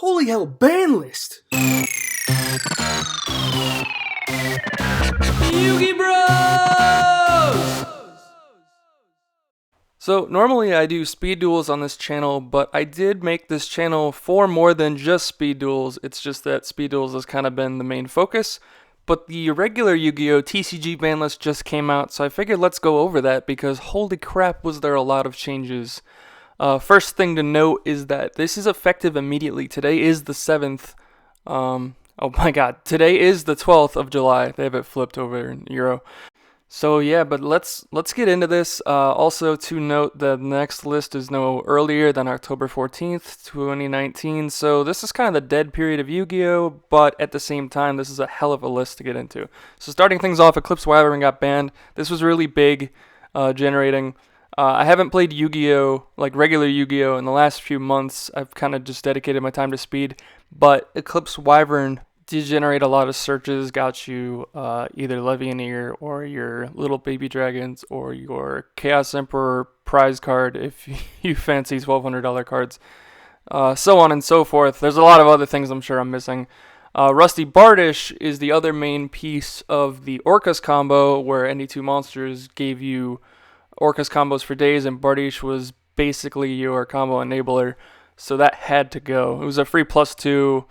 Holy hell, Banlist! Yugi Bros! So normally I do speed duels on this channel, but I did make this channel for more than just speed duels. It's just that speed duels has kind of been the main focus. But the regular Yu-Gi-Oh! TCG ban list just came out, so I figured let's go over that because holy crap was there a lot of changes. First thing to note is that this is effective immediately. Today is the 7th. Oh my god, today is the 12th of July. They have it flipped over in Euro. So yeah, but let's get into this. Also to note, the next list is no earlier than October 14th, 2019. So this is kind of the dead period of Yu-Gi-Oh! But at the same time, this is a hell of a list to get into. So starting things off, Eclipse Wyvern got banned. This was really big, generating. I haven't played Yu-Gi-Oh! Like regular Yu-Gi-Oh! In the last few months. I've kind of just dedicated my time to speed. But Eclipse Wyvern did generate a lot of searches, got you either Levianeer or your little baby dragons or your Chaos Emperor prize card if you fancy $1,200 cards, so on and so forth. There's a lot of other things I'm sure I'm missing. Rusty Bardish is the other main piece of the Orcus combo, where any two monsters gave you Orcus combos for days, and Bardish was basically your combo enabler, so that had to go. It was a free +2,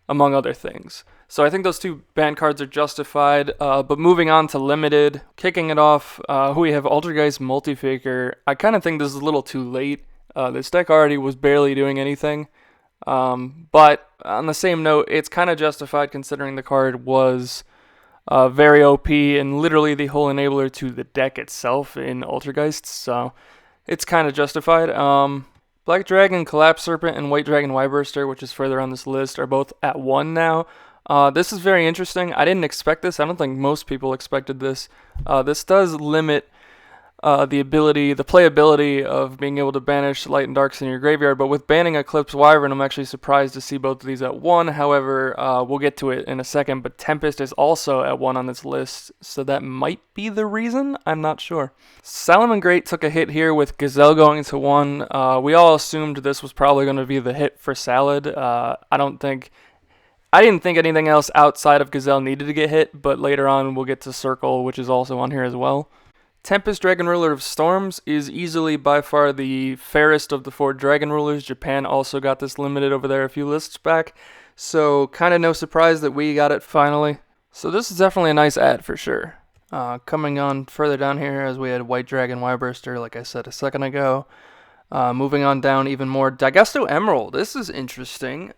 among other things. So I think those two ban cards are justified. But moving on to limited, kicking it off, we have Altergeist Multifaker. I kind of think this is a little too late. This deck already was barely doing anything. But on the same note, it's kind of justified considering the card was very OP and literally the whole enabler to the deck itself in Altergeist. So it's kind of justified. Black Dragon, Collapse Serpent, and White Dragon Wyburster, which is further on this list, are both at 1 now. This is very interesting. I didn't expect this. I don't think most people expected this. This does limit the playability of being able to banish Light and Darks in your graveyard, but with banning Eclipse Wyvern, I'm actually surprised to see both of these at 1. However, we'll get to it in a second, but Tempest is also at 1 on this list, so that might be the reason. I'm not sure. Salamangreat took a hit here with Gazelle going to 1. We all assumed this was probably going to be the hit for Salad. I didn't think anything else outside of Gazelle needed to get hit, but later on we'll get to Circle, which is also on here as well. Tempest, Dragon Ruler of Storms, is easily by far the fairest of the 4 Dragon Rulers. Japan also got this limited over there a few lists back, so kind of no surprise that we got it finally. So this is definitely a nice add for sure. Coming on further down here, as we had White Dragon Wyburster, like I said a second ago. Moving on down even more, Daigusto Emerald. This is interesting.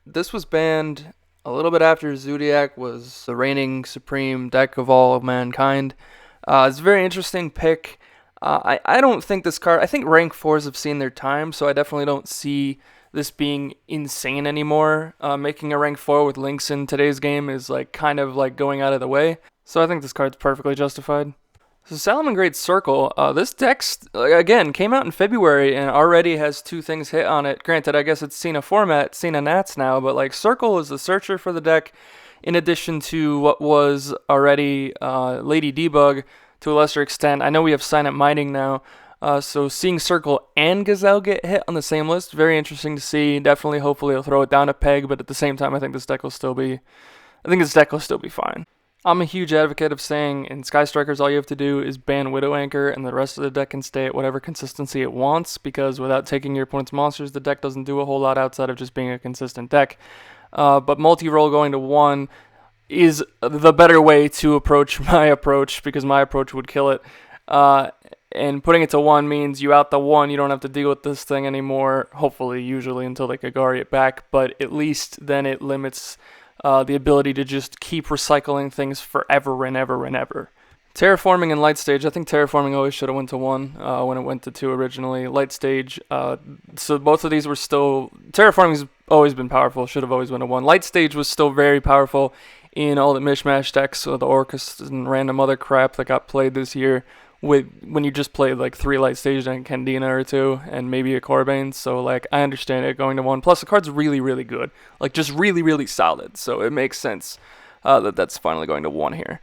This was banned a little bit after Zodiac was the reigning supreme deck of all of mankind. It's a very interesting pick. I don't think this card... I think rank 4s have seen their time, so I definitely don't see this being insane anymore. Making a rank 4 with links in today's game is kind of going out of the way. So I think this card's perfectly justified. So Salamangreat Circle, this deck, again, came out in February and already has 2 things hit on it. Granted, I guess it's seen a format, seen a Nats now, but Circle is the searcher for the deck, in addition to what was already Lady Debug to a lesser extent. I know we have Silent Mining now, so seeing Circle and Gazelle get hit on the same list, very interesting to see. Definitely, hopefully, it'll throw it down a peg, but at the same time, I think this deck will still be fine. I'm a huge advocate of saying in Sky Strikers all you have to do is ban Widow Anchor and the rest of the deck can stay at whatever consistency it wants, because without taking your opponent's monsters, the deck doesn't do a whole lot outside of just being a consistent deck. But multi-roll going to 1 is the better way to approach my approach, because my approach would kill it. And putting it to 1 means you out the 1, you don't have to deal with this thing anymore, hopefully, usually, until they Kagari it back, but at least then it limits the ability to just keep recycling things forever and ever and ever. Terraforming and Light Stage, I think Terraforming always should have went to 1 when it went to 2 originally. Light Stage, so both of these were still... Terraforming's always been powerful, should have always went to 1. Light Stage was still very powerful in all the mishmash decks, so the Orcus and random other crap that got played this year, when you just played 3 Light Stage and Candina or 2, and maybe a Corbane, so I understand it going to 1. Plus the card's really, really good. Just really, really solid, so it makes sense that's finally going to 1 here.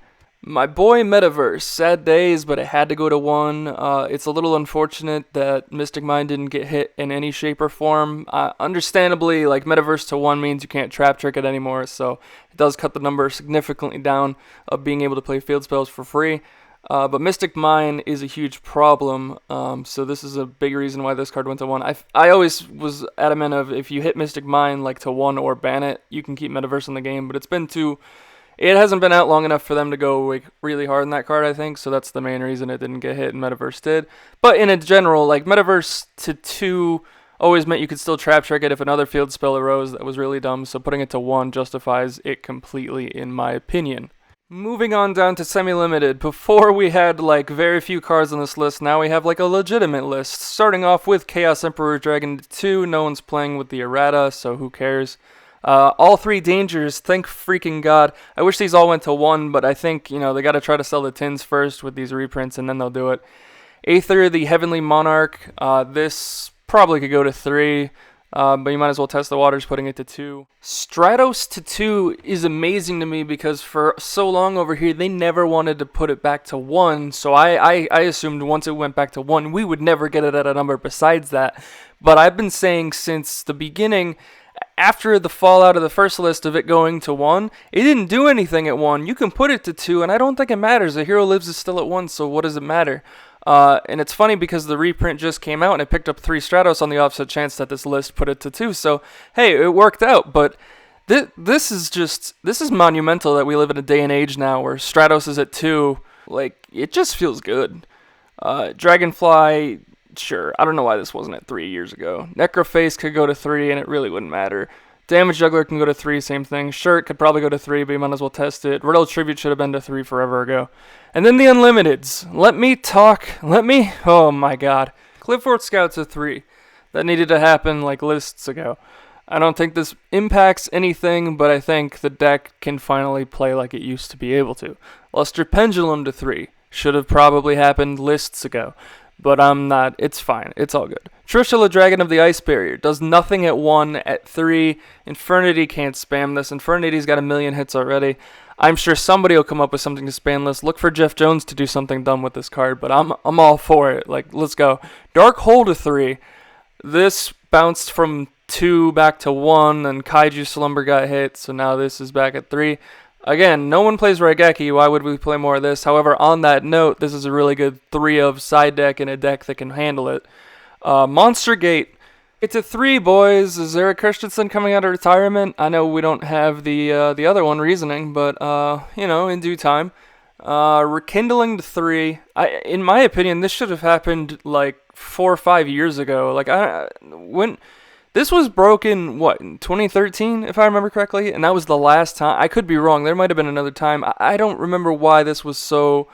My boy Metaverse, sad days, but it had to go to 1. It's a little unfortunate that Mystic Mine didn't get hit in any shape or form. Understandably, like Metaverse to 1 means you can't trap trick it anymore, so it does cut the number significantly down of being able to play field spells for free. But Mystic Mine is a huge problem, so this is a big reason why this card went to 1. I always was adamant of if you hit Mystic Mine like to 1 or ban it, you can keep Metaverse in the game, but it's been too... It hasn't been out long enough for them to go like really hard on that card, I think, so that's the main reason it didn't get hit and Metaverse did. But in a general, like Metaverse to 2 always meant you could still trap trick it if another field spell arose that was really dumb, so putting it to 1 justifies it completely in my opinion. Moving on down to semi-limited. Before we had like very few cards on this list, now we have like a legitimate list. Starting off with Chaos Emperor Dragon 2, no one's playing with the errata, so who cares? All 3 dangers, thank freaking god. I wish these all went to 1, but I think, you know, they gotta try to sell the tins first with these reprints, and then they'll do it. Aether, the Heavenly Monarch, this probably could go to 3, but you might as well test the waters putting it to 2. Stratos to 2 is amazing to me because for so long over here, they never wanted to put it back to 1, so I assumed once it went back to 1, we would never get it at a number besides that. But I've been saying since the beginning, after the fallout of the first list of it going to 1, it didn't do anything at 1. You can put it to 2, and I don't think it matters. The Hero Lives is still at 1, so what does it matter? And it's funny because the reprint just came out, and it picked up 3 Stratos on the offset chance that this list put it to 2. So, hey, it worked out, but this is monumental that we live in a day and age now where Stratos is at 2. Like, it just feels good. Dragonfly... Sure, I don't know why this wasn't at 3 years ago. Necroface could go to 3, and it really wouldn't matter. Damage Juggler can go to 3, same thing. Shirt could probably go to 3, but you might as well test it. Riddle Tribute should have been to 3 forever ago. And then the Unlimiteds. Oh my god. Clifford Scout to 3. That needed to happen like lists ago. I don't think this impacts anything, but I think the deck can finally play like it used to be able to. Luster Pendulum to 3. Should have probably happened lists ago. But I'm not. It's fine. It's all good. Trishula, Dragon of the Ice Barrier, does nothing at 1. At 3, Infernity can't spam this. Infernity's got a million hits already. I'm sure somebody will come up with something to spam this. Look for Jeff Jones to do something dumb with this card, but I'm all for it. Like, let's go. Dark Hole to 3. This bounced from 2 back to 1, and Kaiju Slumber got hit, so now this is back at 3. Again, no one plays Raigeki, why would we play more of this? However, on that note, this is a really good 3 of side deck in a deck that can handle it. Monster Gate, it's a 3, boys. Is Eric Christensen coming out of retirement? I know we don't have the other one, Reasoning, but, you know, in due time. Rekindling to 3. In my opinion, this should have happened, like, 4 or 5 years ago. Like, when... This was broken, what, in 2013, if I remember correctly? And that was the last time. I could be wrong. There might have been another time. I don't remember why this was so,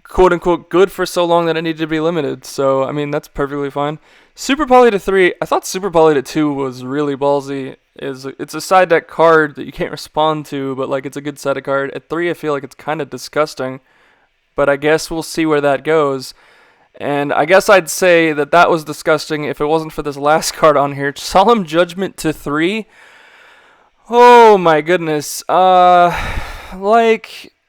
quote-unquote, good for so long that it needed to be limited. So, I mean, that's perfectly fine. Super Poly to 3. I thought Super Poly to 2 was really ballsy. It's a side deck card that you can't respond to, but, like, it's a good side deck card. At 3, I feel like it's kind of disgusting. But I guess we'll see where that goes. And I guess I'd say that was disgusting if it wasn't for this last card on here. Solemn Judgment to 3. Oh my goodness. Like,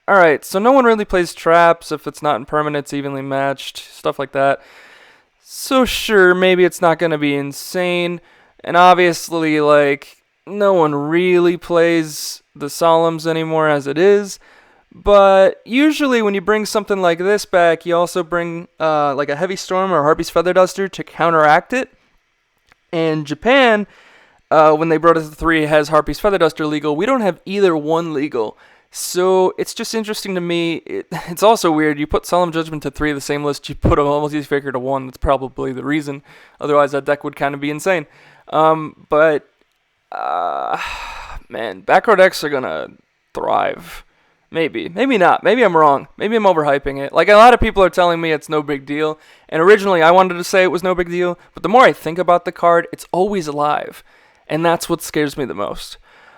alright, so no one really plays traps if it's not in permanents evenly matched, stuff like that. So sure, maybe it's not going to be insane. And obviously, like, no one really plays the Solemns anymore as it is. But usually when you bring something like this back, you also bring like a Heavy Storm or Harpy's Feather Duster to counteract it. And Japan, when they brought us to 3, has Harpy's Feather Duster legal. We don't have either one legal. So it's just interesting to me. It's also weird. You put Solemn Judgment to 3, the same list you put Multi Faker to 1. That's probably the reason. Otherwise, that deck would kind of be insane. Man, backrow decks are going to thrive. Maybe not. Maybe I'm wrong. Maybe I'm overhyping it. Like, a lot of people are telling me it's no big deal. And originally, I wanted to say it was no big deal. But the more I think about the card, it's always alive. And that's what scares me the most.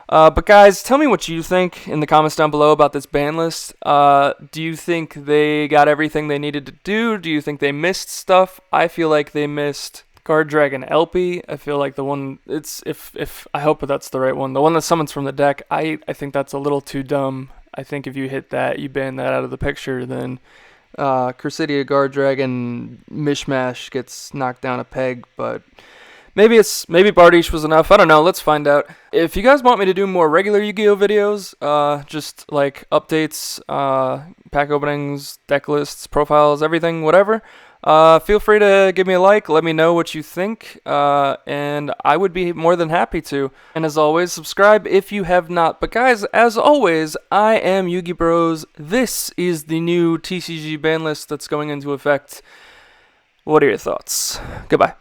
But guys, tell me what you think in the comments down below about this ban list. Do you think they got everything they needed to do? Do you think they missed stuff? I feel like they missed Guard Dragon LP. I feel like the one, if I hope that's the right one. The one that summons from the deck, I think that's a little too dumb. I think if you hit that, you ban that out of the picture, then Crusadia Guard Dragon Mishmash gets knocked down a peg, but maybe Bardiche was enough. I don't know. Let's find out. If you guys want me to do more regular Yu-Gi-Oh videos, just like updates, pack openings, deck lists, profiles, everything, whatever, feel free to give me a like. Let me know what you think, and I would be more than happy to. And as always, subscribe if you have not. But guys, as always, I am Yugi Bros. This is the new TCG ban list that's going into effect. What are your thoughts? Goodbye.